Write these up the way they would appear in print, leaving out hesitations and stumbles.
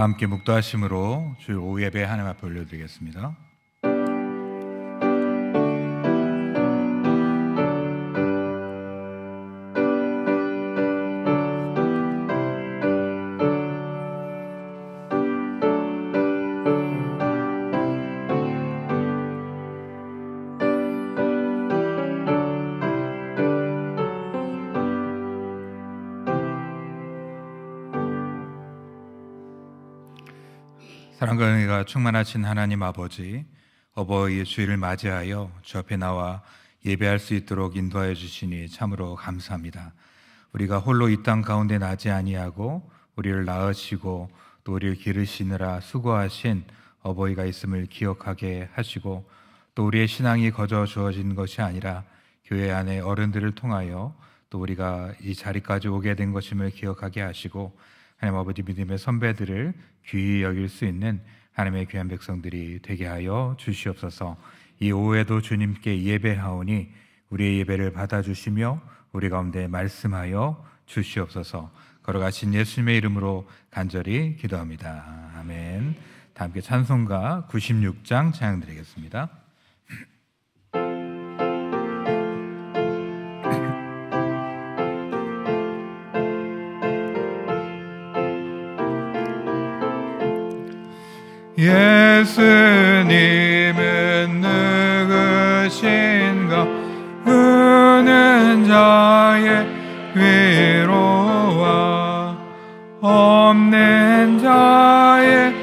다 함께 묵도하심으로 주일 오후 예배 하나님 앞에 올려드리겠습니다. 사랑과 은혜가 충만하신 하나님 아버지, 어버이의 주일을 맞이하여 주 앞에 나와 예배할 수 있도록 인도하여 주시니 참으로 감사합니다. 우리가 홀로 이 땅 가운데 나지 아니하고 우리를 낳으시고 또 우리를 기르시느라 수고하신 어버이가 있음을 기억하게 하시고, 또 우리의 신앙이 거저 주어진 것이 아니라 교회 안에 어른들을 통하여 또 우리가 이 자리까지 오게 된 것임을 기억하게 하시고, 하나님 아버지 믿음의 선배들을 귀히 여길 수 있는 하나님의 귀한 백성들이 되게 하여 주시옵소서. 이 오후에도 주님께 예배하오니 우리의 예배를 받아주시며 우리 가운데 말씀하여 주시옵소서. 걸어가신 예수님의 이름으로 간절히 기도합니다. 아멘. 다 함께 찬송가 96장 찬양드리겠습니다. 예수님은 누구신가? 우는 자의 위로와 없는 자의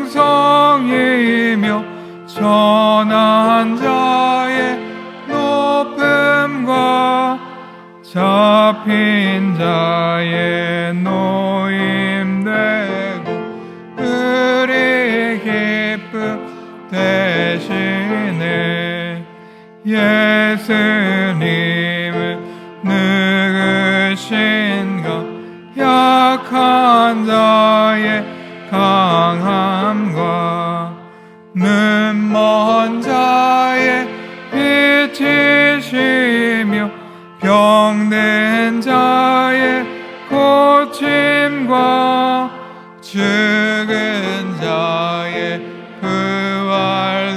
풍성이며 전한 자의 높음과 잡힌 자의 노임되고 대신에 예수님은 누구신가? 약한 자의 강함과 눈먼 자의 빛이시며 병든 자의 고침과 죽은 자의 부활되고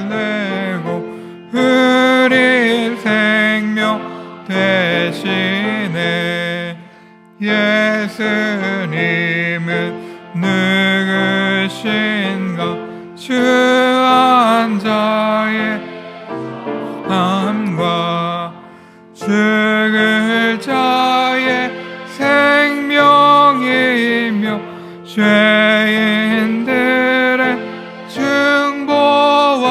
우리 생명 대신에 예수님은 누구신가? 주한 자의 함과 죽을 자의 생명이며 죄인들의 중보와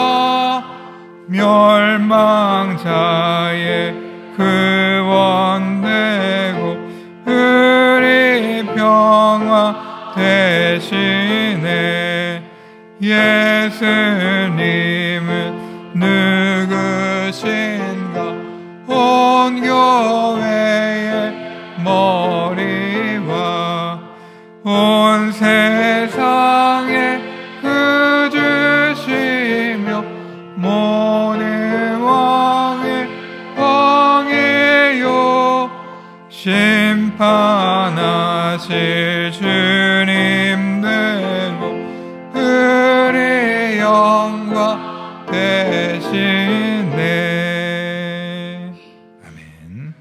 멸망자의 구원되고 우리 평화 대신에 예수님은 누구신가? 온 교회의 머리와 온 세상의 주시며 모든 왕의 왕이요 심판하실 주님 되고 우리 영광 대신에. 아멘.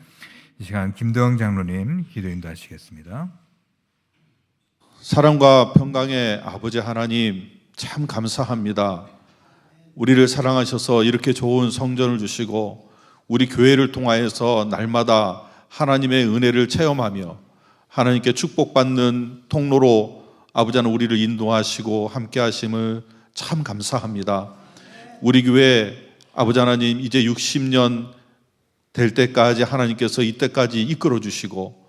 이 시간 김도영 장로님 기도 인도하시겠습니다. 사랑과 평강의 아버지 하나님, 참 감사합니다. 우리를 사랑하셔서 이렇게 좋은 성전을 주시고 우리 교회를 통하여서 날마다 하나님의 은혜를 체험하며 하나님께 축복받는 통로로 아버지 하나님 우리를 인도하시고 함께 하심을 참 감사합니다. 우리 교회 아버지 하나님 이제 60년 될 때까지 하나님께서 이때까지 이끌어 주시고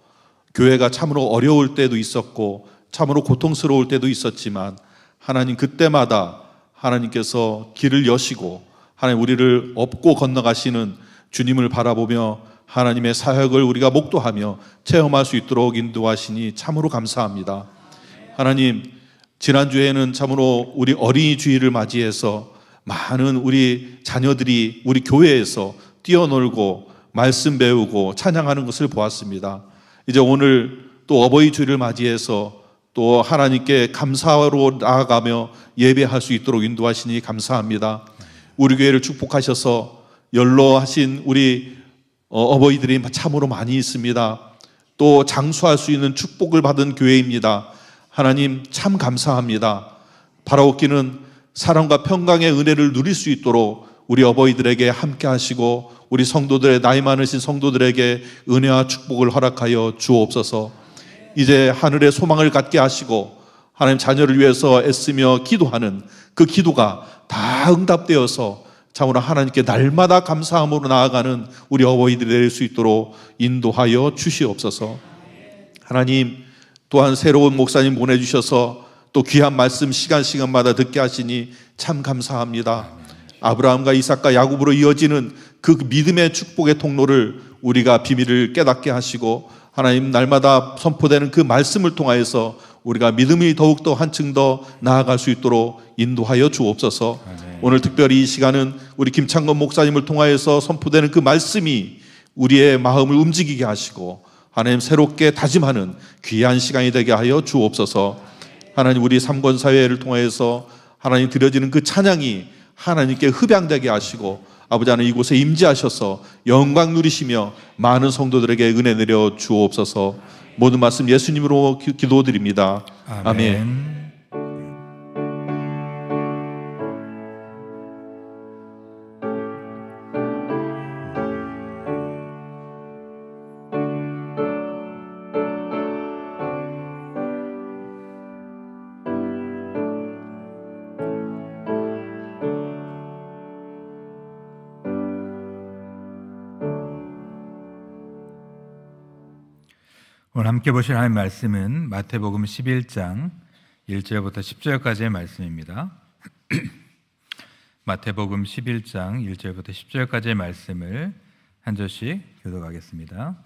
교회가 참으로 어려울 때도 있었고 참으로 고통스러울 때도 있었지만 하나님 그때마다 하나님께서 길을 여시고 하나님 우리를 업고 건너가시는 주님을 바라보며 하나님의 사역을 우리가 목도하며 체험할 수 있도록 인도하시니 참으로 감사합니다. 하나님, 지난주에는 참으로 우리 어린이 주일을 맞이해서 많은 우리 자녀들이 우리 교회에서 뛰어놀고 말씀 배우고 찬양하는 것을 보았습니다. 이제 오늘 또 어버이 주일을 맞이해서 또 하나님께 감사로 나아가며 예배할 수 있도록 인도하시니 감사합니다. 우리 교회를 축복하셔서 연로하신 우리 어버이들이 참으로 많이 있습니다. 또 장수할 수 있는 축복을 받은 교회입니다. 하나님 참 감사합니다. 바라옵기는 사랑과 평강의 은혜를 누릴 수 있도록 우리 어버이들에게 함께 하시고 우리 성도들의 나이 많으신 성도들에게 은혜와 축복을 허락하여 주옵소서. 이제 하늘의 소망을 갖게 하시고 하나님 자녀를 위해서 애쓰며 기도하는 그 기도가 다 응답되어서 참으로 하나님께 날마다 감사함으로 나아가는 우리 어버이들이 될 수 있도록 인도하여 주시옵소서. 하나님 또한 새로운 목사님 보내주셔서 또 귀한 말씀 시간마다 듣게 하시니 참 감사합니다. 아브라함과 이삭과 야곱으로 이어지는 그 믿음의 축복의 통로를 우리가 비밀을 깨닫게 하시고 하나님 날마다 선포되는 그 말씀을 통하여서 우리가 믿음이 더욱더 한층 더 나아갈 수 있도록 인도하여 주옵소서. 오늘 특별히 이 시간은 우리 김창건 목사님을 통하여서 선포되는 그 말씀이 우리의 마음을 움직이게 하시고 하나님 새롭게 다짐하는 귀한 시간이 되게 하여 주옵소서. 하나님 우리 삼권사회를 통하여서 하나님 드려지는 그 찬양이 하나님께 흡양되게 하시고 아버지 하나님 이곳에 임재하셔서 영광 누리시며 많은 성도들에게 은혜 내려 주옵소서. 모든 말씀 예수님으로 기도드립니다. 아멘. 오늘 함께 보실 하나님 말씀은 마태복음 11장 1절부터 10절까지의 말씀입니다. 마태복음 11장 1절부터 10절까지의 말씀을 한 절씩 교독하겠습니다.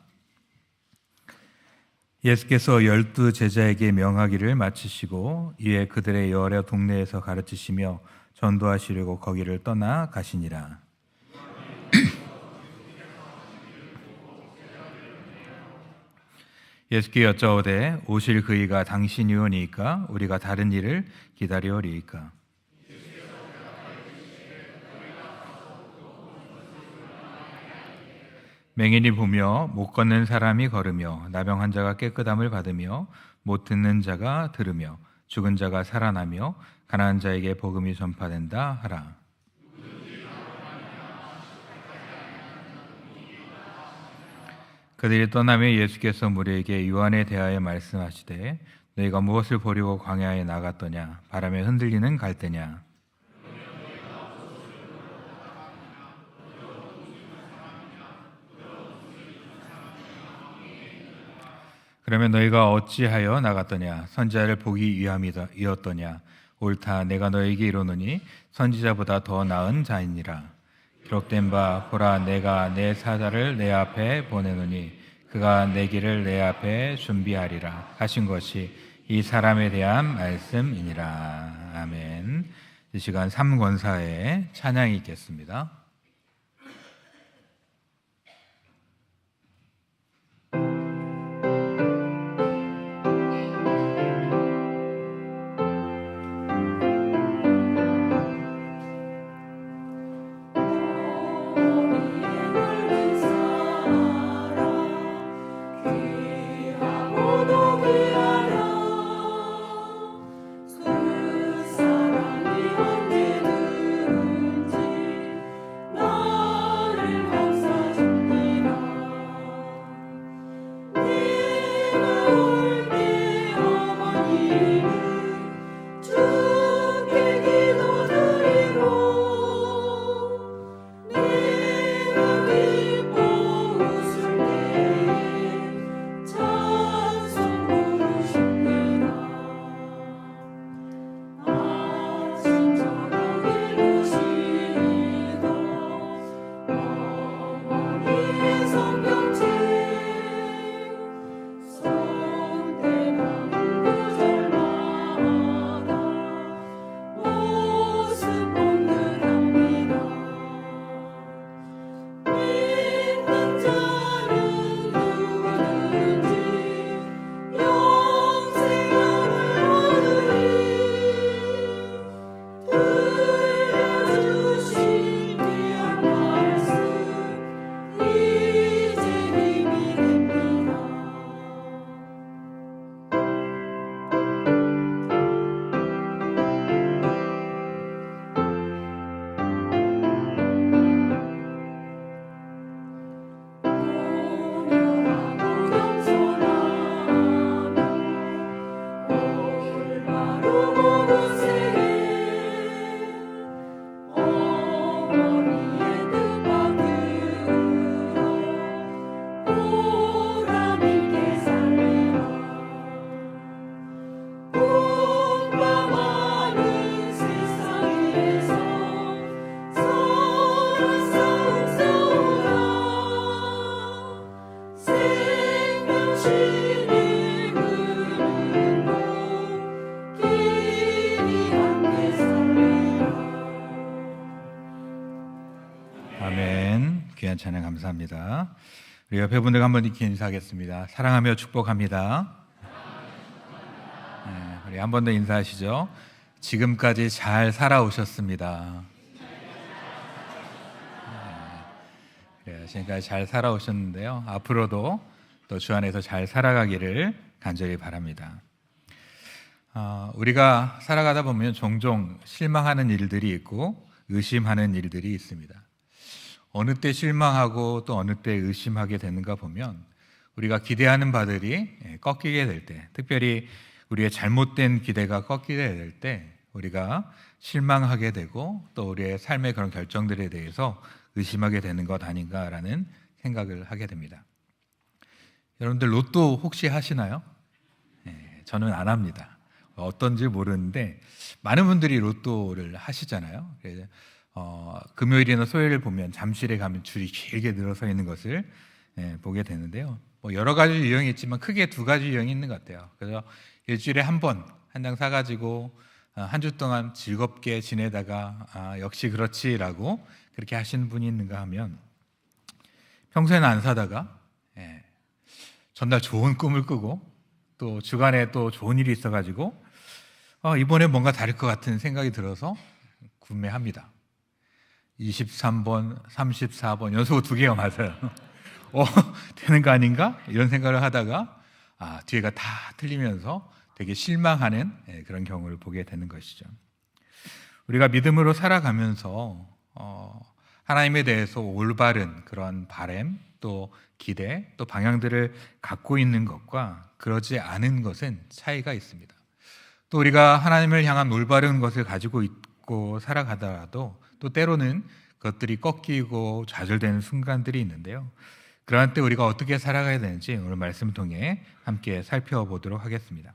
예수께서 12 제자에게 명하기를 마치시고 이에 그들의 여러 동네에서 가르치시며 전도하시려고 거기를 떠나 가시니라. 예수께 여짜오되 오실 그이가 당신이오니이까 우리가 다른 일을 기다리오리이까. 맹인이 보며 못 걷는 사람이 걸으며 나병 환자가 깨끗함을 받으며 못 듣는 자가 들으며 죽은 자가 살아나며 가난한 자에게 복음이 전파된다 하라. 그들이 떠나며 예수께서 무리에게 요한에 대하여 말씀하시되 너희가 무엇을 보려고 광야에 나갔더냐? 바람에 흔들리는 갈대냐? 그러면 너희가 어찌하여 나갔더냐? 선지자를 보기 위함이었더냐? 옳다, 내가 너희에게 이르노니 선지자보다 더 나은 자이니라. 기록된 바 보라, 내가 내 사자를 내 앞에 보내노니 그가 내 길을 내 앞에 준비하리라 하신 것이 이 사람에 대한 말씀이니라. 아멘. 이 시간 삼권사의 찬양이 있겠습니다. 귀한 찬양 감사합니다. 우리 옆에 분들 한번 이렇게 인사하겠습니다. 사랑하며 축복합니다. 네, 우리 한 번 더 인사하시죠. 지금까지 잘 살아오셨습니다. 네, 지금까지 잘 살아오셨는데요. 앞으로도 또 주 안에서 잘 살아가기를 간절히 바랍니다. 우리가 살아가다 보면 종종 실망하는 일들이 있고 의심하는 일들이 있습니다. 어느 때 실망하고 또 어느 때 의심하게 되는가 보면 우리가 기대하는 바들이 꺾이게 될 때, 특별히 우리의 잘못된 기대가 꺾이게 될 때 우리가 실망하게 되고 또 우리의 삶의 그런 결정들에 대해서 의심하게 되는 것 아닌가라는 생각을 하게 됩니다. 여러분들 로또 혹시 하시나요? 네, 저는 안 합니다. 어떤지 모르는데 많은 분들이 로또를 하시잖아요. 그래서 금요일이나 토요일 보면 잠실에 가면 줄이 길게 늘어서 있는 것을 보게 되는데요. 뭐 여러 가지 유형이 있지만 크게 두 가지 유형이 있는 것 같아요. 그래서 일주일에 한 번 한 장 사가지고 한 주 동안 즐겁게 지내다가 역시 그렇지라고 그렇게 하시는 분이 있는가 하면 평소에는 안 사다가 전날 좋은 꿈을 꾸고 또 주간에 또 좋은 일이 있어가지고 이번에 뭔가 다를 것 같은 생각이 들어서 구매합니다. 23번, 34번 연속 2개가 맞아요. 되는 거 아닌가? 이런 생각을 하다가 뒤에가 다 틀리면서 되게 실망하는 그런 경우를 보게 되는 것이죠. 우리가 믿음으로 살아가면서 하나님에 대해서 올바른 그런 바램 또 기대 또 방향들을 갖고 있는 것과 그러지 않은 것은 차이가 있습니다. 또 우리가 하나님을 향한 올바른 것을 가지고 있고 살아가더라도 또 때로는 그것들이 꺾이고 좌절되는 순간들이 있는데요. 그러한 때 우리가 어떻게 살아가야 되는지 오늘 말씀을 통해 함께 살펴보도록 하겠습니다.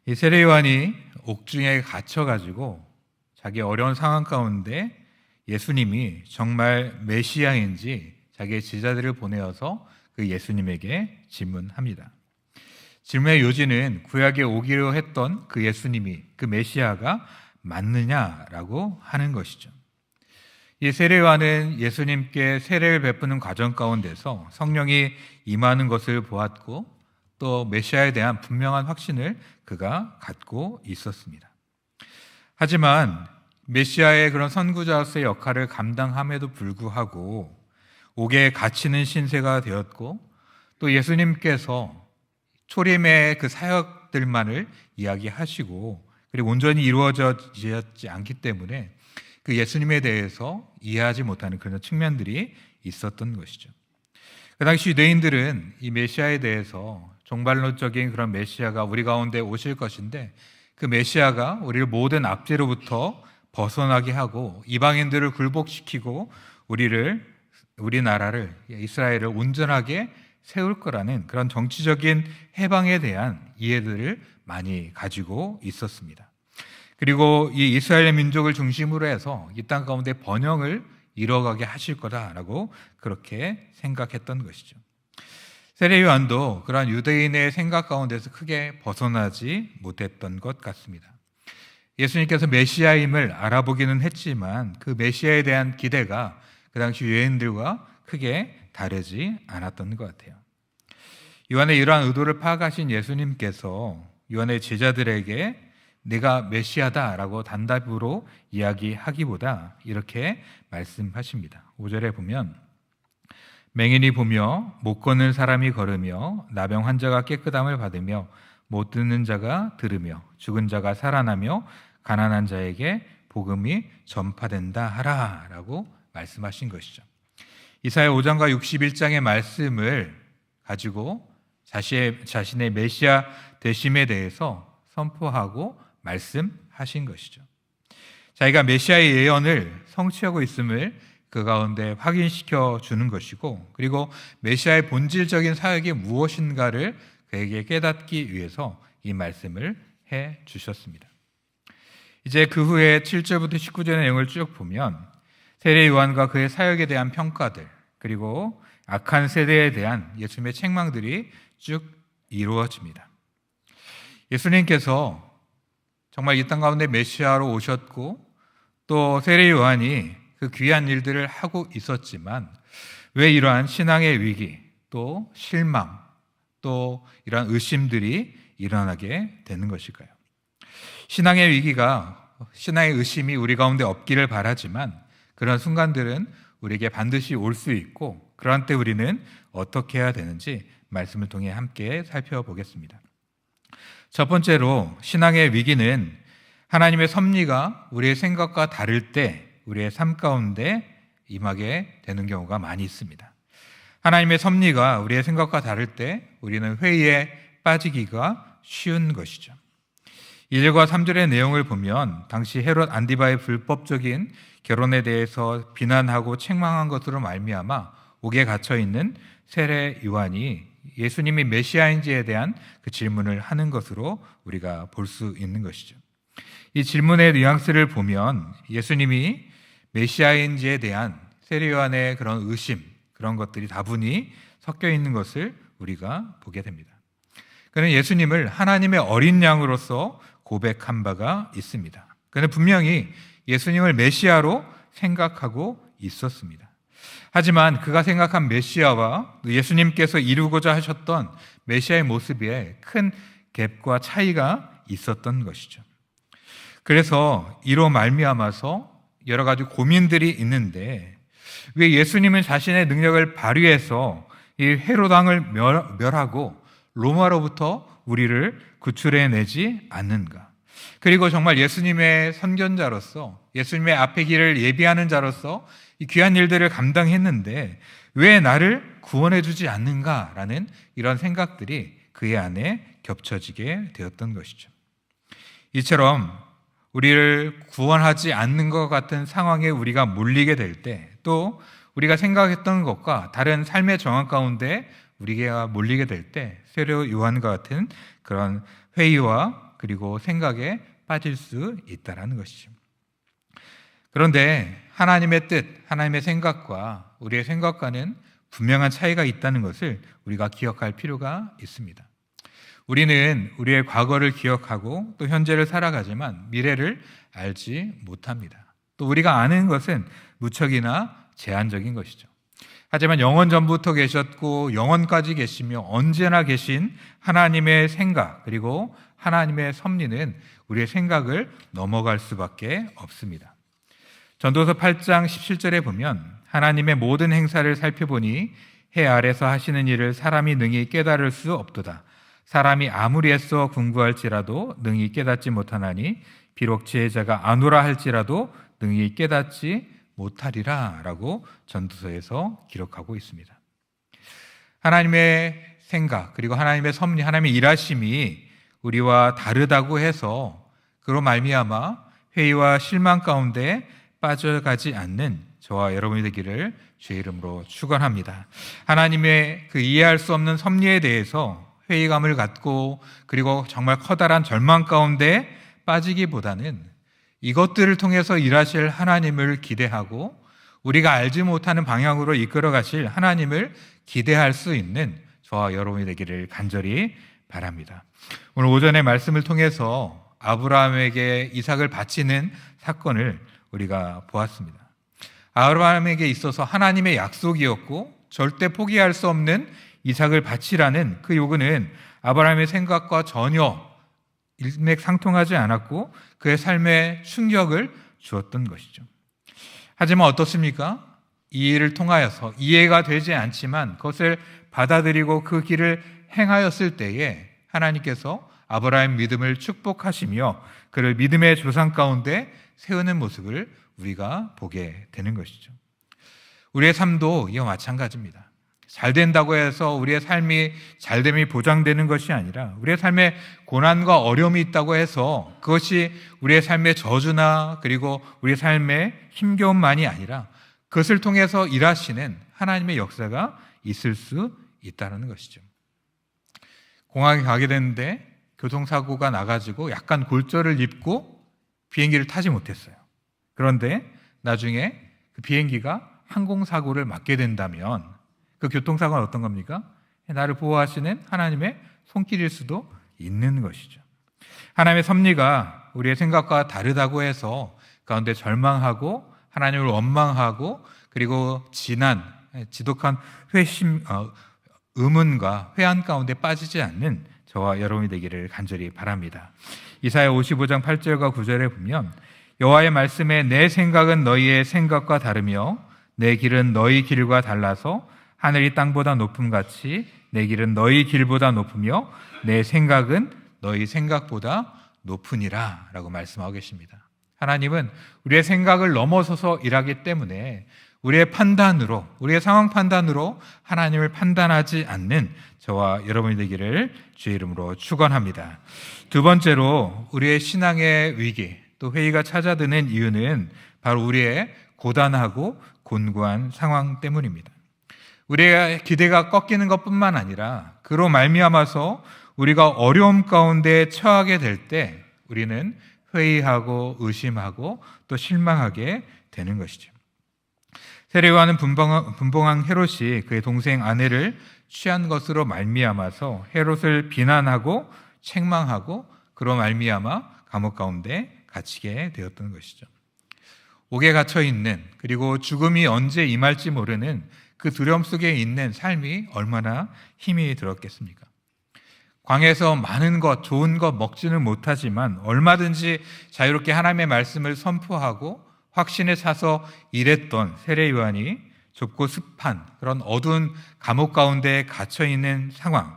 이 세례 요한이 옥중에 갇혀가지고 자기 어려운 상황 가운데 예수님이 정말 메시아인지 자기의 제자들을 보내어서 그 예수님에게 질문합니다. 질문의 요지는 구약에 오기로 했던 그 예수님이 그 메시아가 맞느냐라고 하는 것이죠. 이 세례 요한은 예수님께 세례를 베푸는 과정 가운데서 성령이 임하는 것을 보았고 또 메시아에 대한 분명한 확신을 그가 갖고 있었습니다. 하지만 메시아의 그런 선구자로서의 역할을 감당함에도 불구하고 옥에 갇히는 신세가 되었고 또 예수님께서 초림의 그 사역들만을 이야기하시고 그리고 온전히 이루어지지 않기 때문에 그 예수님에 대해서 이해하지 못하는 그런 측면들이 있었던 것이죠. 그 당시 유대인들은 이 메시아에 대해서 종말론적인 그런 메시아가 우리 가운데 오실 것인데 그 메시아가 우리를 모든 압제로부터 벗어나게 하고 이방인들을 굴복시키고 우리나라를 이스라엘을 온전하게 세울 거라는 그런 정치적인 해방에 대한 이해들을 많이 가지고 있었습니다. 그리고 이 이스라엘 민족을 중심으로 해서 이 땅 가운데 번영을 이뤄가게 하실 거다라고 그렇게 생각했던 것이죠. 세례 요한도 그러한 유대인의 생각 가운데서 크게 벗어나지 못했던 것 같습니다. 예수님께서 메시아임을 알아보기는 했지만 그 메시아에 대한 기대가 그 당시 유대인들과 크게 다르지 않았던 것 같아요. 요한의 이러한 의도를 파악하신 예수님께서 요한의 제자들에게 내가 메시아다라고 단답으로 이야기하기보다 이렇게 말씀하십니다. 5절에 보면 맹인이 보며 못 걷는 사람이 걸으며 나병 환자가 깨끗함을 받으며 못 듣는 자가 들으며 죽은 자가 살아나며 가난한 자에게 복음이 전파된다 하라라고 말씀하신 것이죠. 이사야 5장과 61장의 말씀을 가지고 자신의 메시아 되심에 대해서 선포하고 말씀하신 것이죠. 자기가 메시아의 예언을 성취하고 있음을 그 가운데 확인시켜 주는 것이고 그리고 메시아의 본질적인 사역이 무엇인가를 그에게 깨닫기 위해서 이 말씀을 해 주셨습니다. 이제 그 후에 7절부터 19절의 내용을 쭉 보면 세례 요한과 그의 사역에 대한 평가들 그리고 악한 세대에 대한 예수님의 책망들이 쭉 이루어집니다. 예수님께서 정말 이 땅 가운데 메시아로 오셨고 또 세례 요한이 그 귀한 일들을 하고 있었지만 왜 이러한 신앙의 위기, 또 실망, 또 이러한 의심들이 일어나게 되는 것일까요? 신앙의 위기가, 신앙의 의심이 우리 가운데 없기를 바라지만 그런 순간들은 우리에게 반드시 올 수 있고, 그런 때 우리는 어떻게 해야 되는지 말씀을 통해 함께 살펴보겠습니다. 첫 번째로, 신앙의 위기는 하나님의 섭리가 우리의 생각과 다를 때 우리의 삶 가운데 임하게 되는 경우가 많이 있습니다. 하나님의 섭리가 우리의 생각과 다를 때 우리는 회의에 빠지기가 쉬운 것이죠. 1절과 3절의 내용을 보면 당시 헤롯 안디바의 불법적인 결혼에 대해서 비난하고 책망한 것으로 말미암아 옥에 갇혀 있는 세례 요한이 예수님이 메시아인지에 대한 그 질문을 하는 것으로 우리가 볼 수 있는 것이죠. 이 질문의 뉘앙스를 보면 예수님이 메시아인지에 대한 세례 요한의 그런 의심, 그런 것들이 다분히 섞여 있는 것을 우리가 보게 됩니다. 그는 예수님을 하나님의 어린 양으로서 고백한 바가 있습니다. 그는 분명히 예수님을 메시아로 생각하고 있었습니다. 하지만 그가 생각한 메시아와 예수님께서 이루고자 하셨던 메시아의 모습에 큰 갭과 차이가 있었던 것이죠. 그래서 이로 말미암아서 여러 가지 고민들이 있는데, 왜 예수님은 자신의 능력을 발휘해서 이 헤롯 왕을 멸하고 로마로부터 우리를 구출해내지 않는가? 그리고 정말 예수님의 선견자로서, 예수님의 앞의 길을 예비하는 자로서 이 귀한 일들을 감당했는데 왜 나를 구원해주지 않는가라는 이런 생각들이 그의 안에 겹쳐지게 되었던 것이죠. 이처럼 우리를 구원하지 않는 것 같은 상황에 우리가 몰리게 될 때, 또 우리가 생각했던 것과 다른 삶의 정황 가운데 우리가 몰리게 될 때 세례 요한과 같은 그런 회의와 그리고 생각에 빠질 수 있다는 것이죠. 그런데 하나님의 뜻, 하나님의 생각과 우리의 생각과는 분명한 차이가 있다는 것을 우리가 기억할 필요가 있습니다. 우리는 우리의 과거를 기억하고 또 현재를 살아가지만 미래를 알지 못합니다. 또 우리가 아는 것은 무척이나 제한적인 것이죠. 하지만 영원 전부터 계셨고 영원까지 계시며 언제나 계신 하나님의 생각, 그리고 하나님의 섭리는 우리의 생각을 넘어갈 수밖에 없습니다. 전도서 8장 17절에 보면 하나님의 모든 행사를 살펴보니 해 아래서 하시는 일을 사람이 능히 깨달을 수 없도다. 사람이 아무리 애써 궁구할지라도 능히 깨닫지 못하나니 비록 지혜자가 아노라 할지라도 능히 깨닫지 못하리라 라고 전도서에서 기록하고 있습니다. 하나님의 생각, 그리고 하나님의 섭리, 하나님의 일하심이 우리와 다르다고 해서 그로 말미암아 회의와 실망 가운데 빠져가지 않는 저와 여러분이 되기를 주의 이름으로 축원합니다. 하나님의 그 이해할 수 없는 섭리에 대해서 회의감을 갖고 그리고 정말 커다란 절망 가운데 빠지기보다는 이것들을 통해서 일하실 하나님을 기대하고 우리가 알지 못하는 방향으로 이끌어 가실 하나님을 기대할 수 있는 저와 여러분이 되기를 간절히 바랍니다. 오늘 오전의 말씀을 통해서 아브라함에게 이삭을 바치는 사건을 우리가 보았습니다. 아브라함에게 있어서 하나님의 약속이었고 절대 포기할 수 없는 이삭을 바치라는 그 요구는 아브라함의 생각과 전혀 일맥상통하지 않았고 그의 삶에 충격을 주었던 것이죠. 하지만 어떻습니까? 이 일을 통하여서 이해가 되지 않지만 그것을 받아들이고 그 길을 행하였을 때에 하나님께서 아브라함의 믿음을 축복하시며 그를 믿음의 조상 가운데 세우는 모습을 우리가 보게 되는 것이죠. 우리의 삶도 이와 마찬가지입니다. 잘 된다고 해서 우리의 삶이 잘됨이 보장되는 것이 아니라 우리의 삶에 고난과 어려움이 있다고 해서 그것이 우리의 삶의 저주나 그리고 우리의 삶의 힘겨움만이 아니라 그것을 통해서 일하시는 하나님의 역사가 있을 수 있다는 것이죠. 공항에 가게 됐는데 교통사고가 나가지고 약간 골절을 입고 비행기를 타지 못했어요. 그런데 나중에 그 비행기가 항공사고를 맞게 된다면 그 교통사고는 어떤 겁니까? 나를 보호하시는 하나님의 손길일 수도 있는 것이죠. 하나님의 섭리가 우리의 생각과 다르다고 해서 가운데 절망하고 하나님을 원망하고 그리고 지독한 의문과 회한 가운데 빠지지 않는 저와 여러분이 되기를 간절히 바랍니다. 이사야 55장 8절과 9절에 보면 여호와의 말씀에 내 생각은 너희의 생각과 다르며 내 길은 너희 길과 달라서 하늘이 땅보다 높음같이 내 길은 너희 길보다 높으며 내 생각은 너희 생각보다 높으니라 라고 말씀하고 계십니다. 하나님은 우리의 생각을 넘어서서 일하기 때문에 우리의 판단으로, 우리의 상황 판단으로 하나님을 판단하지 않는 저와 여러분이 되기를 주의 이름으로 축원합니다. 두 번째로 우리의 신앙의 위기, 또 회의가 찾아드는 이유는 바로 우리의 고단하고 곤고한 상황 때문입니다. 우리의 기대가 꺾이는 것뿐만 아니라 그로 말미암아서 우리가 어려움 가운데 처하게 될 때 우리는 회의하고 의심하고 또 실망하게 되는 것이죠. 세례요한은 분봉왕 헤롯이 그의 동생 아내를 취한 것으로 말미암아서 헤롯을 비난하고 책망하고 그로 말미암아 감옥 가운데 갇히게 되었던 것이죠. 옥에 갇혀 있는, 그리고 죽음이 언제 임할지 모르는 그 두려움 속에 있는 삶이 얼마나 힘이 들었겠습니까? 광야에서 많은 것, 좋은 것 먹지는 못하지만 얼마든지 자유롭게 하나님의 말씀을 선포하고 확신에 차서 일했던 세례 요한이 좁고 습한 그런 어두운 감옥 가운데 갇혀 있는 상황,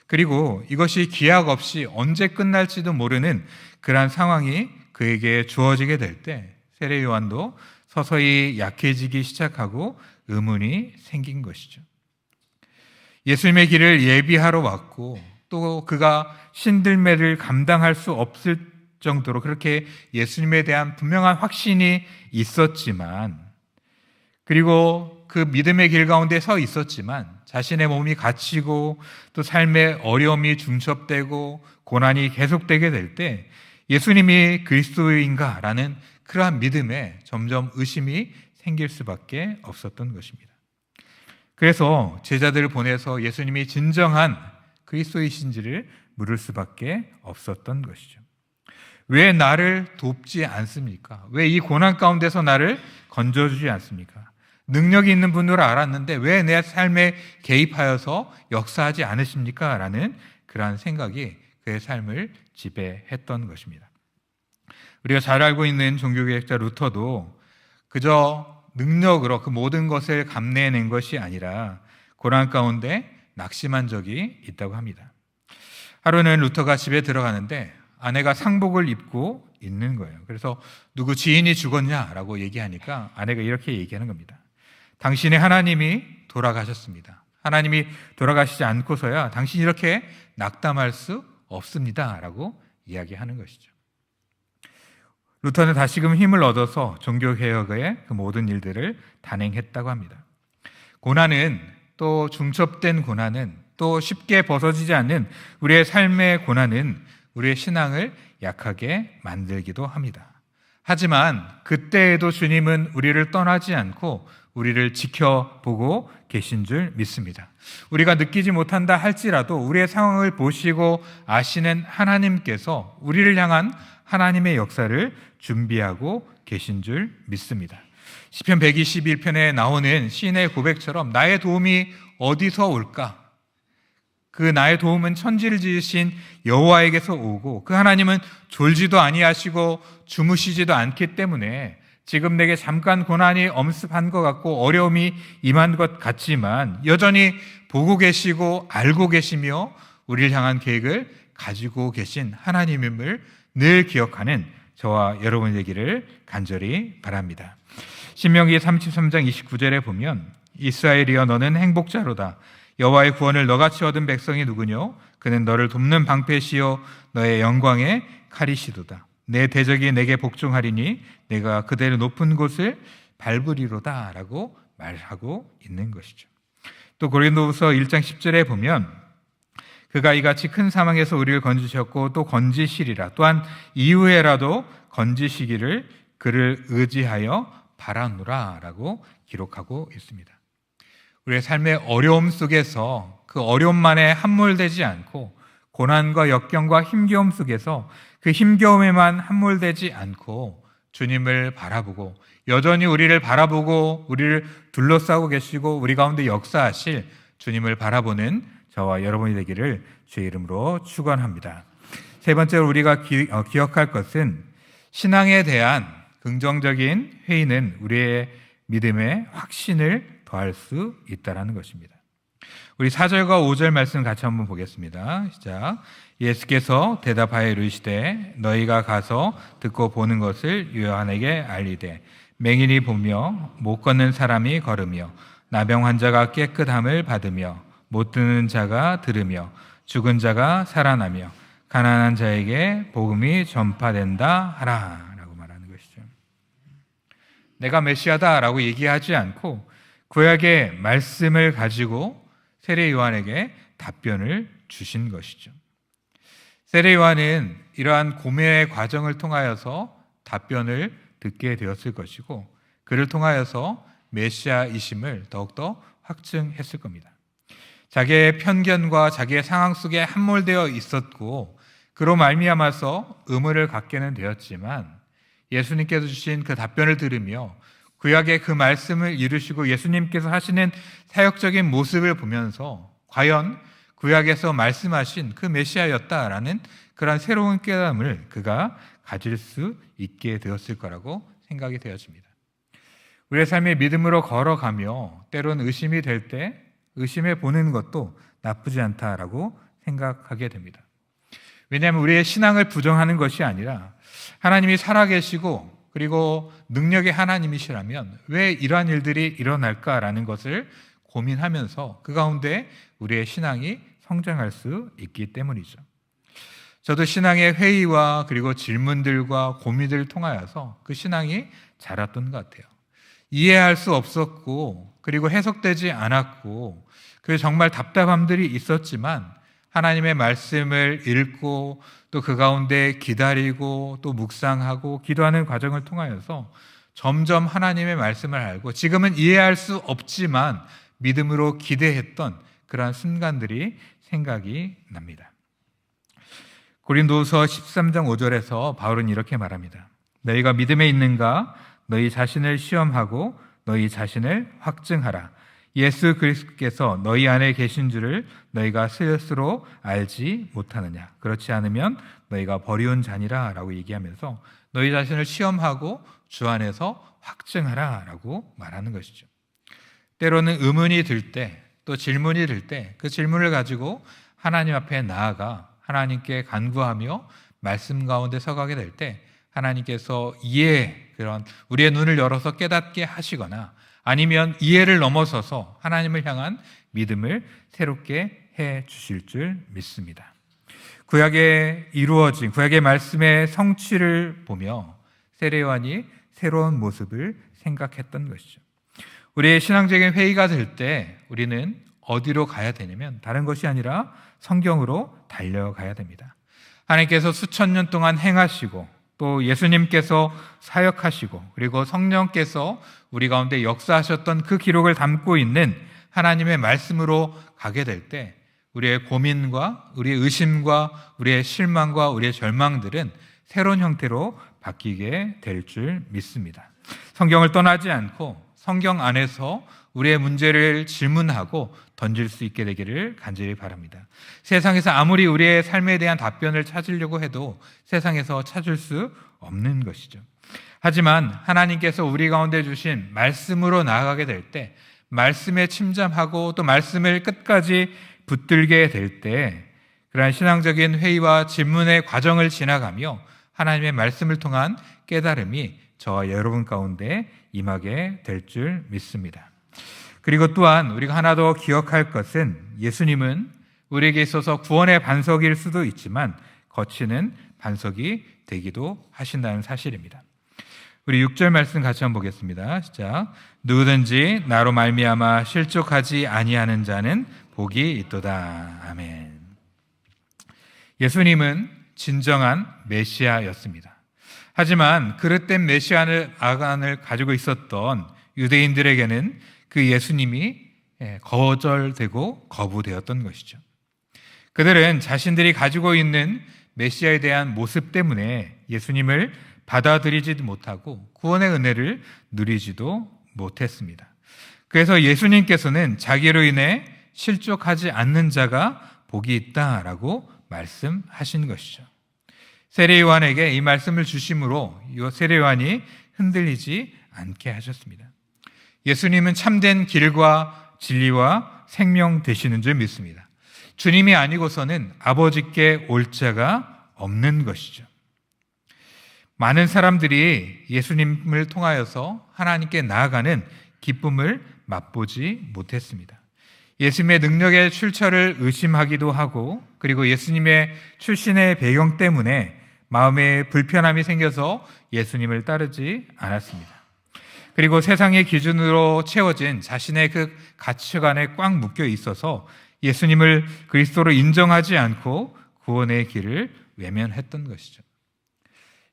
그리고 이것이 기약 없이 언제 끝날지도 모르는 그러한 상황이 그에게 주어지게 될 때 세례 요한도 서서히 약해지기 시작하고 의문이 생긴 것이죠. 예수님의 길을 예비하러 왔고 또 그가 신들매를 감당할 수 없을 정도로 그렇게 예수님에 대한 분명한 확신이 있었지만, 그리고 그 믿음의 길 가운데 서 있었지만 자신의 몸이 갇히고 또 삶의 어려움이 중첩되고 고난이 계속되게 될 때 예수님이 그리스도인가? 라는 그러한 믿음에 점점 의심이 생길 수밖에 없었던 것입니다. 그래서 제자들을 보내서 예수님이 진정한 그리스도이신지를 물을 수밖에 없었던 것이죠. 왜 나를 돕지 않습니까? 왜 이 고난 가운데서 나를 건져주지 않습니까? 능력이 있는 분으로 알았는데 왜 내 삶에 개입하여서 역사하지 않으십니까? 라는 그러한 생각이 그의 삶을 지배했던 것입니다. 우리가 잘 알고 있는 종교개혁자 루터도 그저 능력으로 그 모든 것을 감내해낸 것이 아니라 고난 가운데 낙심한 적이 있다고 합니다. 하루는 루터가 집에 들어가는데 아내가 상복을 입고 있는 거예요. 그래서 누구 지인이 죽었냐라고 얘기하니까 아내가 이렇게 얘기하는 겁니다. 당신의 하나님이 돌아가셨습니다. 하나님이 돌아가시지 않고서야 당신이 이렇게 낙담할 수 없습니다 라고 이야기하는 것이죠. 루터는 다시금 힘을 얻어서 종교개혁의 그 모든 일들을 단행했다고 합니다. 고난은, 또 중첩된 고난은, 또 쉽게 벗어지지 않는 우리의 삶의 고난은 우리의 신앙을 약하게 만들기도 합니다. 하지만 그때에도 주님은 우리를 떠나지 않고 우리를 지켜보고 계신 줄 믿습니다. 우리가 느끼지 못한다 할지라도 우리의 상황을 보시고 아시는 하나님께서 우리를 향한 하나님의 역사를 준비하고 계신 줄 믿습니다. 시편 121편에 나오는 시인의 고백처럼 나의 도움이 어디서 올까? 그 나의 도움은 천지를 지으신 여호와에게서 오고 그 하나님은 졸지도 아니하시고 주무시지도 않기 때문에 지금 내게 잠깐 고난이 엄습한 것 같고 어려움이 임한 것 같지만 여전히 보고 계시고 알고 계시며 우리를 향한 계획을 가지고 계신 하나님임을 늘 기억하는 저와 여러분 되기를 간절히 바랍니다. 신명기 33장 29절에 보면 이스라엘이여 너는 행복자로다. 여호와의 구원을 너같이 얻은 백성이 누구뇨? 그는 너를 돕는 방패시요 너의 영광의 칼이시도다. 내 대적이 내게 복종하리니 내가 그대를 높은 곳을 밟으리로다 라고 말하고 있는 것이죠. 또 고린도후서 1장 10절에 보면 그가 이같이 큰 사망에서 우리를 건지셨고 또 건지시리라. 또한 이후에라도 건지시기를 그를 의지하여 바라노라 라고 기록하고 있습니다. 우리의 삶의 어려움 속에서 그 어려움만에 함몰되지 않고 고난과 역경과 힘겨움 속에서 그 힘겨움에만 함몰되지 않고 주님을 바라보고 여전히 우리를 바라보고 우리를 둘러싸고 계시고 우리 가운데 역사하실 주님을 바라보는 저와 여러분이 되기를 주의 이름으로 축원합니다. 세 번째로 우리가 기억할 것은 신앙에 대한 긍정적인 회의는 우리의 믿음의 확신을 더할 수 있다는 것입니다. 우리 4절과 5절 말씀 같이 한번 보겠습니다. 시작. 예수께서 대답하여 이르시되 너희가 가서 듣고 보는 것을 요한에게 알리되 맹인이 보며 못 걷는 사람이 걸으며 나병 환자가 깨끗함을 받으며 못 듣는 자가 들으며 죽은 자가 살아나며 가난한 자에게 복음이 전파된다 하라 라고 말하는 것이죠. 내가 메시아다라고 얘기하지 않고 구약의 말씀을 가지고 세례 요한에게 답변을 주신 것이죠. 세례 요한은 이러한 고뇌의 과정을 통하여서 답변을 듣게 되었을 것이고 그를 통하여서 메시아이심을 더욱더 확증했을 겁니다. 자기의 편견과 자기의 상황 속에 함몰되어 있었고 그로 말미암아서 의문을 갖게는 되었지만 예수님께서 주신 그 답변을 들으며 구약의 그 말씀을 이루시고 예수님께서 하시는 사역적인 모습을 보면서 과연 구약에서 말씀하신 그 메시아였다라는 그런 새로운 깨달음을 그가 가질 수 있게 되었을 거라고 생각이 되어집니다. 우리의 삶의 믿음으로 걸어가며 때론 의심이 될 때 의심해 보는 것도 나쁘지 않다라고 생각하게 됩니다. 왜냐하면 우리의 신앙을 부정하는 것이 아니라 하나님이 살아계시고 그리고 능력의 하나님이시라면 왜 이러한 일들이 일어날까라는 것을 고민하면서 그 가운데 우리의 신앙이 성장할 수 있기 때문이죠. 저도 신앙의 회의와 그리고 질문들과 고민들을 통하여서 그 신앙이 자랐던 것 같아요. 이해할 수 없었고 그리고 해석되지 않았고 그 정말 답답함들이 있었지만 하나님의 말씀을 읽고 또 그 가운데 기다리고 또 묵상하고 기도하는 과정을 통하여서 점점 하나님의 말씀을 알고 지금은 이해할 수 없지만 믿음으로 기대했던 그러한 순간들이 생각이 납니다. 고린도후서 13장 5절에서 바울은 이렇게 말합니다. 너희가 믿음에 있는가? 너희 자신을 시험하고 너희 자신을 확증하라. 예수 그리스도께서 너희 안에 계신 줄을 너희가 스스로 알지 못하느냐. 그렇지 않으면 너희가 버리운 자니라 라고 얘기하면서 너희 자신을 시험하고 주 안에서 확증하라 라고 말하는 것이죠. 때로는 의문이 들 때, 또 질문이 들 때 그 질문을 가지고 하나님 앞에 나아가 하나님께 간구하며 말씀 가운데 서가게 될 때 하나님께서 그런 우리의 눈을 열어서 깨닫게 하시거나 아니면 이해를 넘어서서 하나님을 향한 믿음을 새롭게 해 주실 줄 믿습니다. 구약에 이루어진 구약의 말씀의 성취를 보며 세례 요한이 새로운 모습을 생각했던 것이죠. 우리의 신앙적인 회의가 될 때 우리는 어디로 가야 되냐면 다른 것이 아니라 성경으로 달려가야 됩니다. 하나님께서 수천 년 동안 행하시고 또 예수님께서 사역하시고 그리고 성령께서 우리 가운데 역사하셨던 그 기록을 담고 있는 하나님의 말씀으로 가게 될 때 우리의 고민과 우리의 의심과 우리의 실망과 우리의 절망들은 새로운 형태로 바뀌게 될 줄 믿습니다. 성경을 떠나지 않고 성경 안에서 우리의 문제를 질문하고 던질 수 있게 되기를 간절히 바랍니다. 세상에서 아무리 우리의 삶에 대한 답변을 찾으려고 해도 세상에서 찾을 수 없는 것이죠. 하지만 하나님께서 우리 가운데 주신 말씀으로 나아가게 될 때 말씀에 침잠하고 또 말씀을 끝까지 붙들게 될 때 그러한 신앙적인 회의와 질문의 과정을 지나가며 하나님의 말씀을 통한 깨달음이 저와 여러분 가운데 임하게 될 줄 믿습니다. 그리고 또한 우리가 하나 더 기억할 것은 예수님은 우리에게 있어서 구원의 반석일 수도 있지만 거치는 반석이 되기도 하신다는 사실입니다. 우리 6절 말씀 같이 한번 보겠습니다. 시작. 누구든지 나로 말미암아 실족하지 아니하는 자는 복이 있도다. 아멘. 예수님은 진정한 메시아였습니다. 하지만 그릇된 메시아를 가지고 있었던 유대인들에게는 그 예수님이 거절되고 거부되었던 것이죠. 그들은 자신들이 가지고 있는 메시아에 대한 모습 때문에 예수님을 받아들이지도 못하고 구원의 은혜를 누리지도 못했습니다. 그래서 예수님께서는 자기로 인해 실족하지 않는 자가 복이 있다라고 말씀하신 것이죠. 세례요한에게 이 말씀을 주심으로 이 세례요한이 흔들리지 않게 하셨습니다. 예수님은 참된 길과 진리와 생명 되시는 줄 믿습니다. 주님이 아니고서는 아버지께 올 자가 없는 것이죠. 많은 사람들이 예수님을 통하여서 하나님께 나아가는 기쁨을 맛보지 못했습니다. 예수님의 능력의 출처를 의심하기도 하고, 그리고 예수님의 출신의 배경 때문에 마음에 불편함이 생겨서 예수님을 따르지 않았습니다. 그리고 세상의 기준으로 채워진 자신의 그 가치관에 꽉 묶여 있어서 예수님을 그리스도로 인정하지 않고 구원의 길을 외면했던 것이죠.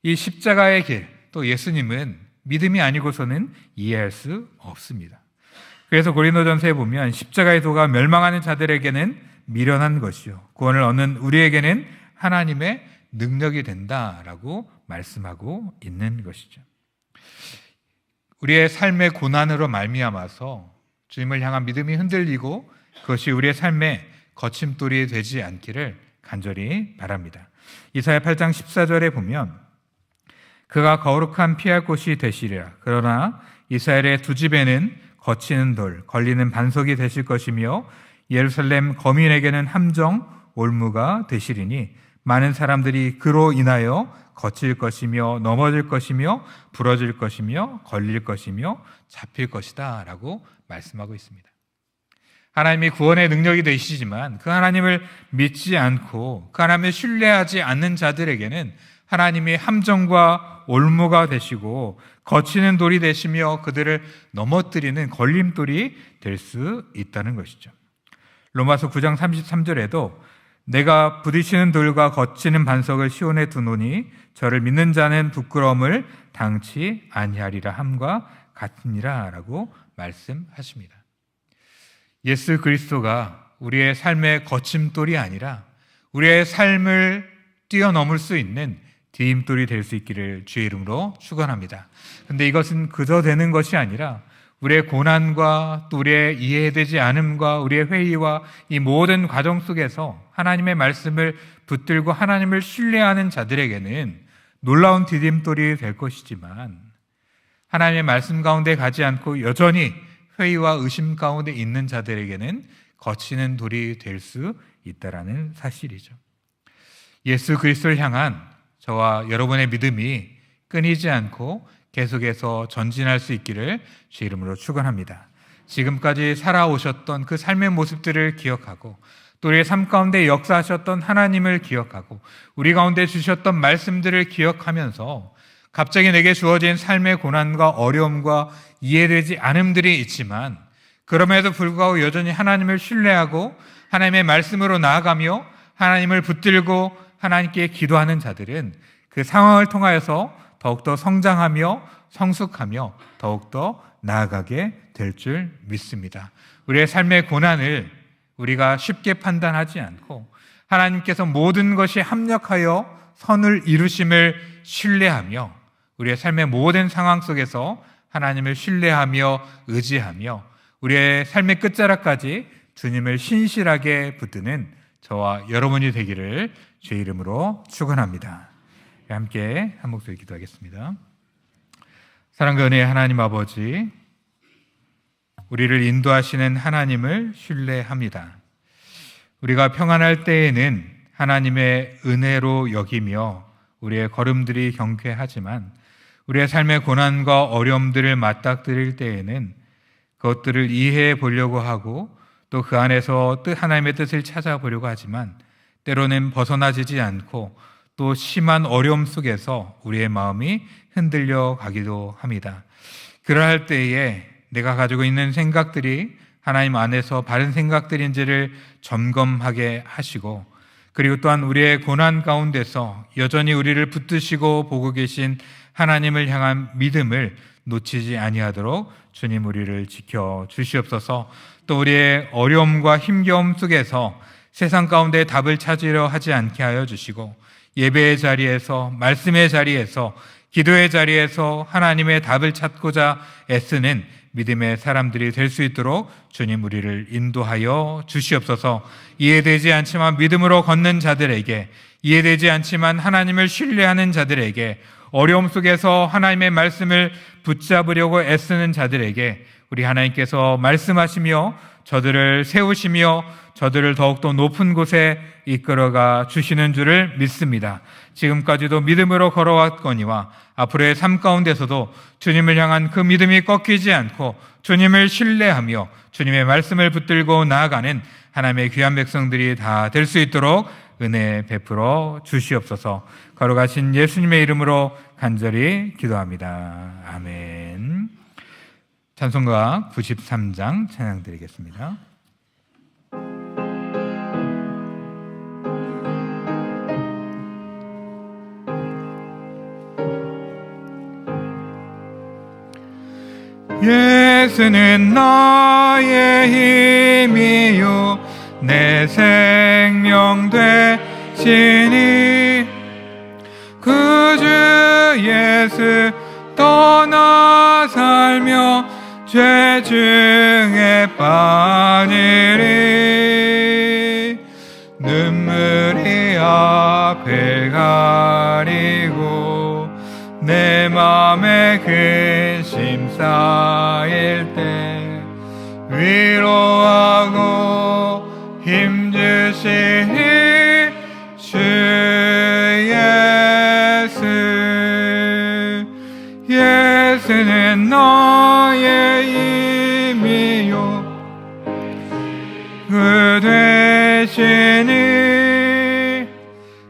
이 십자가의 길, 또 예수님은 믿음이 아니고서는 이해할 수 없습니다. 그래서 고린도전서에 보면 십자가의 도가 멸망하는 자들에게는 미련한 것이요, 구원을 얻는 우리에게는 하나님의 능력이 된다라고 말씀하고 있는 것이죠. 우리의 삶의 고난으로 말미암아서 주님을 향한 믿음이 흔들리고 그것이 우리의 삶의 거침돌이 되지 않기를 간절히 바랍니다. 이사야 8장 14절에 보면 그가 거룩한 피할 곳이 되시리라. 그러나 이스라엘의 두 집에는 거치는 돌, 걸리는 반석이 되실 것이며 예루살렘 거민에게는 함정, 올무가 되시리니 많은 사람들이 그로 인하여 거칠 것이며 넘어질 것이며 부러질 것이며 걸릴 것이며 잡힐 것이다 라고 말씀하고 있습니다. 하나님이 구원의 능력이 되시지만 그 하나님을 믿지 않고 그 하나님을 신뢰하지 않는 자들에게는 하나님이 함정과 올무가 되시고 거치는 돌이 되시며 그들을 넘어뜨리는 걸림돌이 될 수 있다는 것이죠. 로마서 9장 33절에도 내가 부딪히는 돌과 거치는 반석을 시온에 두노니 저를 믿는 자는 부끄러움을 당치 아니하리라 함과 같으니라 라고 말씀하십니다. 예수 그리스도가 우리의 삶의 거침돌이 아니라 우리의 삶을 뛰어넘을 수 있는 디딤돌이 될 수 있기를 주의 이름으로 축원합니다. 그런데 이것은 그저 되는 것이 아니라 우리의 고난과 또 우리의 이해되지 않음과 우리의 회의와 이 모든 과정 속에서 하나님의 말씀을 붙들고 하나님을 신뢰하는 자들에게는 놀라운 디딤돌이 될 것이지만 하나님의 말씀 가운데 가지 않고 여전히 회의와 의심 가운데 있는 자들에게는 거치는 돌이 될 수 있다라는 사실이죠. 예수 그리스도를 향한 저와 여러분의 믿음이 끊이지 않고 계속해서 전진할 수 있기를 주의 이름으로 축원합니다. 지금까지 살아오셨던 그 삶의 모습들을 기억하고 또 우리의 삶 가운데 역사하셨던 하나님을 기억하고 우리 가운데 주셨던 말씀들을 기억하면서 갑자기 내게 주어진 삶의 고난과 어려움과 이해되지 않음들이 있지만 그럼에도 불구하고 여전히 하나님을 신뢰하고 하나님의 말씀으로 나아가며 하나님을 붙들고 하나님께 기도하는 자들은 그 상황을 통하여서 더욱더 성장하며 성숙하며 더욱더 나아가게 될 줄 믿습니다. 우리의 삶의 고난을 우리가 쉽게 판단하지 않고 하나님께서 모든 것이 합력하여 선을 이루심을 신뢰하며 우리의 삶의 모든 상황 속에서 하나님을 신뢰하며 의지하며 우리의 삶의 끝자락까지 주님을 신실하게 붙드는 저와 여러분이 되기를 주의 이름으로 축원합니다. 함께 한 목소리 기도하겠습니다. 사랑과 은혜의 하나님 아버지, 우리를 인도하시는 하나님을 신뢰합니다. 우리가 평안할 때에는 하나님의 은혜로 여기며 우리의 걸음들이 경쾌하지만 우리의 삶의 고난과 어려움들을 맞닥뜨릴 때에는 그것들을 이해해 보려고 하고 또 그 안에서 하나님의 뜻을 찾아보려고 하지만 때로는 벗어나지지 않고 또 심한 어려움 속에서 우리의 마음이 흔들려 가기도 합니다. 그러할 때에 내가 가지고 있는 생각들이 하나님 안에서 바른 생각들인지를 점검하게 하시고 그리고 또한 우리의 고난 가운데서 여전히 우리를 붙드시고 보고 계신 하나님을 향한 믿음을 놓치지 아니하도록 주님 우리를 지켜 주시옵소서. 또 우리의 어려움과 힘겨움 속에서 세상 가운데 답을 찾으려 하지 않게 하여 주시고 예배의 자리에서 말씀의 자리에서 기도의 자리에서 하나님의 답을 찾고자 애쓰는 믿음의 사람들이 될 수 있도록 주님 우리를 인도하여 주시옵소서. 이해되지 않지만 믿음으로 걷는 자들에게, 이해되지 않지만 하나님을 신뢰하는 자들에게, 어려움 속에서 하나님의 말씀을 붙잡으려고 애쓰는 자들에게 우리 하나님께서 말씀하시며 저들을 세우시며 저들을 더욱더 높은 곳에 이끌어가 주시는 줄을 믿습니다. 지금까지도 믿음으로 걸어왔거니와 앞으로의 삶 가운데서도 주님을 향한 그 믿음이 꺾이지 않고 주님을 신뢰하며 주님의 말씀을 붙들고 나아가는 하나님의 귀한 백성들이 다 될 수 있도록 은혜 베풀어 주시옵소서. 걸어가신 예수님의 이름으로 간절히 기도합니다. 아멘. 찬송가 93장 찬양 드리겠습니다. 예수는 나의 힘이요 내 생명 되시니 그 주 예수 떠나 살며 죄 중에 빠지리 눈물이 앞을 가리고 내 맘에 근심 쌓일 때 위로하고 힘주시니 주 예수는 나의 힘이요 그 되시니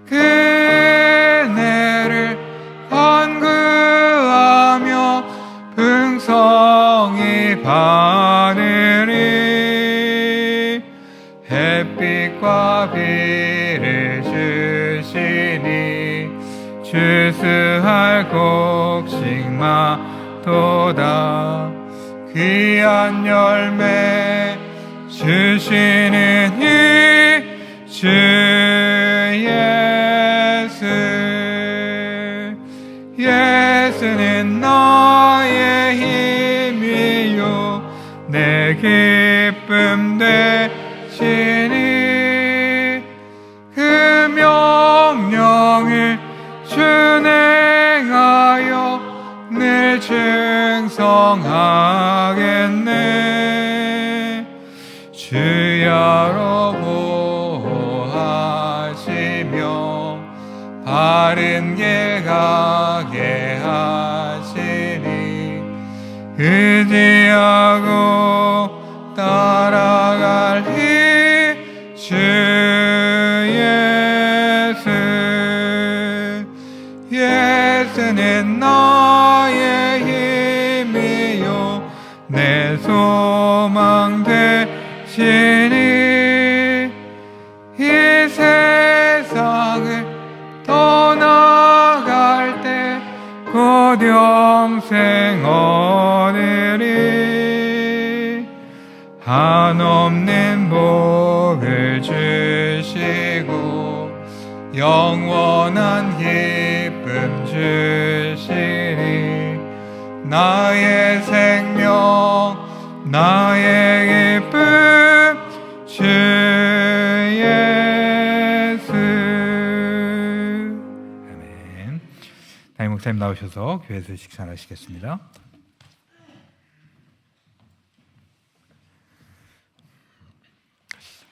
그네를 간구하며 풍성히 받으리 햇빛과 비를 주시니 주수할 곡식마도다 귀한 열매 주시는 이 주 예수는 나의 힘이요 내 기쁨 되시니 그 명령을 준행하여 늘 충성하겠네 주야로 보호하시며 바른 길 가게 하시니 의지하고 따라갈 주 예수는 나의 힘이요 내 소망 되시니 이 세상을 떠나갈 때 곧 영생 얻으리 한없는 복을 주시고 영원한 기쁨 주시니 나의 생명 나의 기쁨 주 예수. 아멘. 담임 목사님 나오셔서 교회에서 식사하시겠습니다.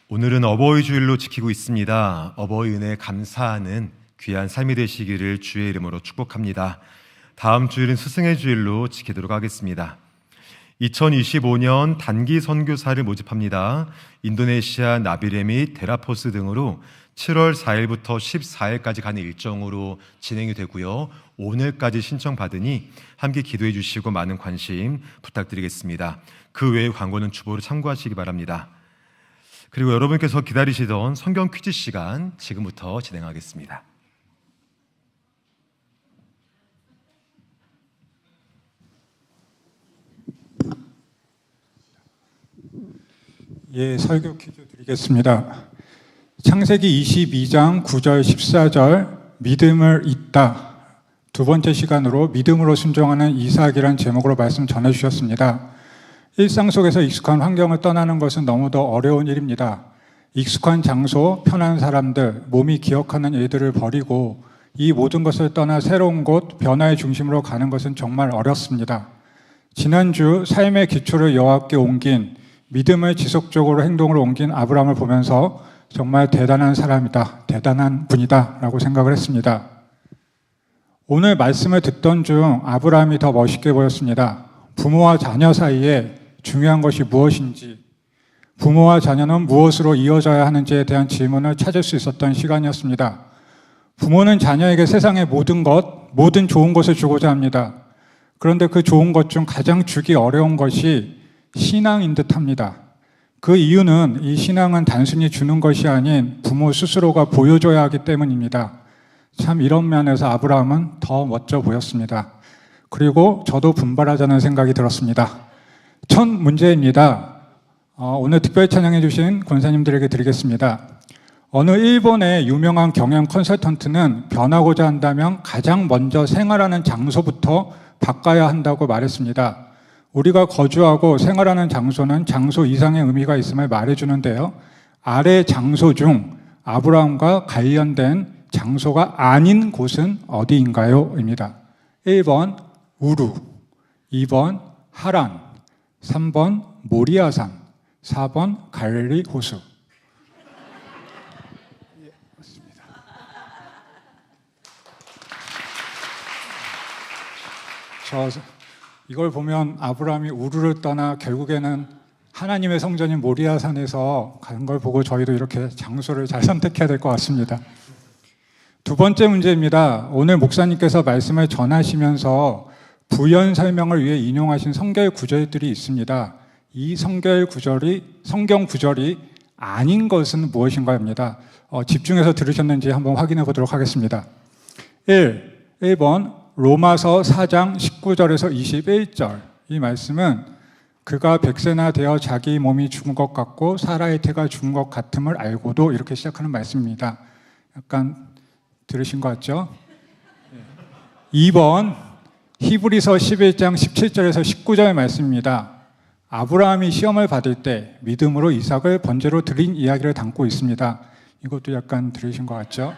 오늘은 어버이 주일로 지키고 있습니다. 어버이 은혜에 감사하는 귀한 삶이 되시기를 주의 이름으로 축복합니다. 다음 주일은 스승의 주일로 지키도록 하겠습니다. 2025년 단기 선교사를 모집합니다. 인도네시아 나비레 및 데라포스 등으로 7월 4일부터 14일까지 가는 일정으로 진행이 되고요. 오늘까지 신청받으니 함께 기도해 주시고 많은 관심 부탁드리겠습니다. 그 외의 광고는 주보로 참고하시기 바랍니다. 그리고 여러분께서 기다리시던 성경 퀴즈 시간 지금부터 진행하겠습니다. 예, 설교 퀴즈 드리겠습니다. 창세기 22장 9절 14절 믿음을 잇다 두 번째 시간으로 믿음으로 순종하는 이삭이란 제목으로 말씀 전해주셨습니다. 일상 속에서 익숙한 환경을 떠나는 것은 너무도 어려운 일입니다. 익숙한 장소, 편한 사람들, 몸이 기억하는 일들을 버리고 이 모든 것을 떠나 새로운 곳, 변화의 중심으로 가는 것은 정말 어렵습니다. 지난주 삶의 기초를 여호와께 옮긴, 믿음을 지속적으로 행동으로 옮긴 아브라함을 보면서 정말 대단한 사람이다, 대단한 분이다 라고 생각을 했습니다. 오늘 말씀을 듣던 중 아브라함이 더 멋있게 보였습니다. 부모와 자녀 사이에 중요한 것이 무엇인지, 부모와 자녀는 무엇으로 이어져야 하는지에 대한 질문을 찾을 수 있었던 시간이었습니다. 부모는 자녀에게 세상의 모든 것, 모든 좋은 것을 주고자 합니다. 그런데 그 좋은 것 중 가장 주기 어려운 것이 신앙인 듯 합니다. 그 이유는 이 신앙은 단순히 주는 것이 아닌 부모 스스로가 보여줘야 하기 때문입니다. 참 이런 면에서 아브라함은 더 멋져 보였습니다. 그리고 저도 분발하자는 생각이 들었습니다. 첫 문제입니다. 오늘 특별 찬양해 주신 권사님들에게 드리겠습니다. 어느 일본의 유명한 경영 컨설턴트는 변하고자 한다면 가장 먼저 생활하는 장소부터 바꿔야 한다고 말했습니다. 우리가 거주하고 생활하는 장소는 장소 이상의 의미가 있음을 말해주는데요. 아래 장소 중 아브라함과 관련된 장소가 아닌 곳은 어디인가요? 입니다. 1번 우루, 2번 하란, 3번 모리아산, 4번 갈릴리 호수. 맞습니다. 이걸 보면 아브라함이 우르를 떠나 결국에는 하나님의 성전인 모리아산에서 가는 걸 보고 저희도 이렇게 장소를 잘 선택해야 될 것 같습니다. 두 번째 문제입니다. 오늘 목사님께서 말씀을 전하시면서 부연 설명을 위해 인용하신 성경 구절들이 있습니다. 이 성경 구절이 아닌 것은 무엇인가입니다. 집중해서 들으셨는지 한번 확인해 보도록 하겠습니다. 1번 로마서 4장 19절에서 21절. 이 말씀은 그가 백세나 되어 자기 몸이 죽은 것 같고 사라의 태가 죽은 것 같음을 알고도, 이렇게 시작하는 말씀입니다. 약간 들으신 것 같죠? 2번 히브리서 11장 17절에서 19절 말씀입니다. 아브라함이 시험을 받을 때 믿음으로 이삭을 번제로 드린 이야기를 담고 있습니다. 이것도 약간 들으신 것 같죠?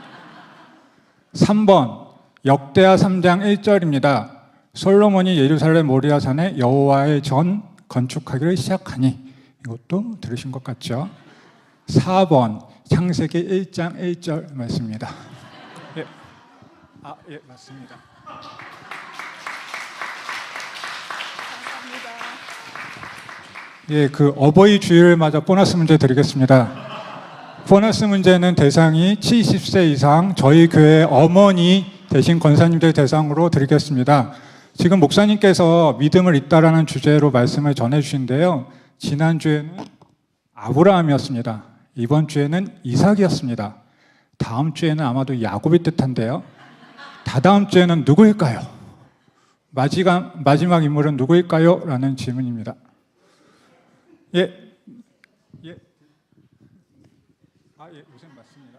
3번 역대하 3장 1절입니다. 솔로몬이 예루살렘 모리아산에 여호와의 전 건축하기를 시작하니, 이것도 들으신 것 같죠? 4번 창세기 1장 1절 말씀입니다. 예, 맞습니다. 예, 그 어버이 주일을 맞아 보너스 문제 드리겠습니다. 보너스 문제는 대상이 70세 이상 저희 교회 어머니 대신 권사님들 대상으로 드리겠습니다. 지금 목사님께서 믿음을 잇다라는 주제로 말씀을 전해주신데요. 지난주에는 아브라함이었습니다. 이번 주에는 이삭이었습니다. 다음 주에는 아마도 야곱일 듯한데요. 다다음 주에는 누구일까요? 마지막 인물은 누구일까요? 라는 질문입니다. 예, 우선 맞습니다.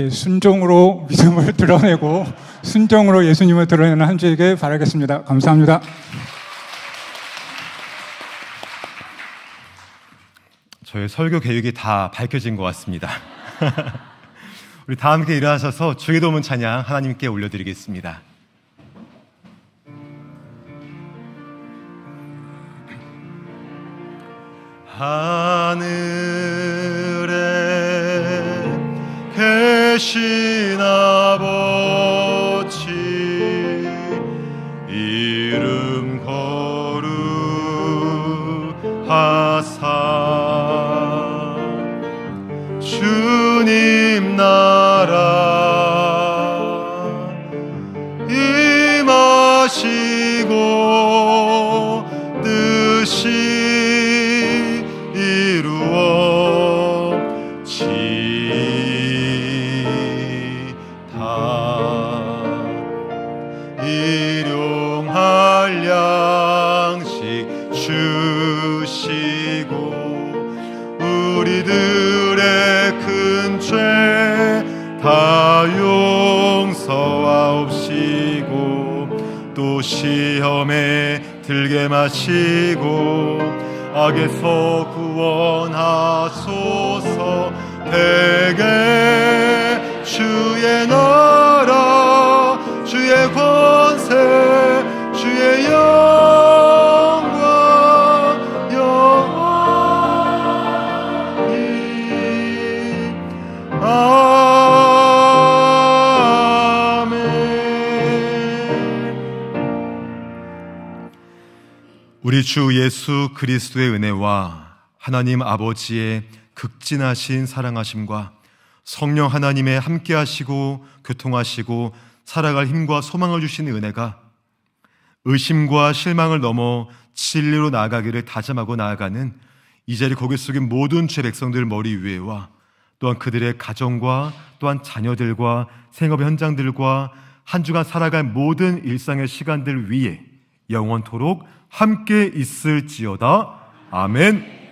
순종으로 믿음을 드러내고 순종으로 예수님을 드러내는 한 주이길 바라겠습니다. 감사합니다. 저의 설교 계획이 다 밝혀진 것 같습니다. 우리 다 함께 일어나셔서 주의 도문 찬양 하나님께 올려드리겠습니다. 하늘에 계신 아버지 이름 거룩하사 주님 나라 임하시고 뜻이 이루어지다 일용할 양식 주시고 시험에 들게 마시고 악에서 구원하소서. 대개 주의 나라 주의 권세 주의 영광 영원히 아멘. 우리 주 예수 그리스도의 은혜와 하나님 아버지의 극진하신 사랑하심과 성령 하나님의 함께하시고 교통하시고 살아갈 힘과 소망을 주신 은혜가 의심과 실망을 넘어 진리로 나아가기를 다짐하고 나아가는 이 자리 고개 숙인 모든 주의 백성들 머리 위에와 또한 그들의 가정과 또한 자녀들과 생업의 현장들과 한 주간 살아갈 모든 일상의 시간들 위에 영원토록 함께 있을지어다. 아멘.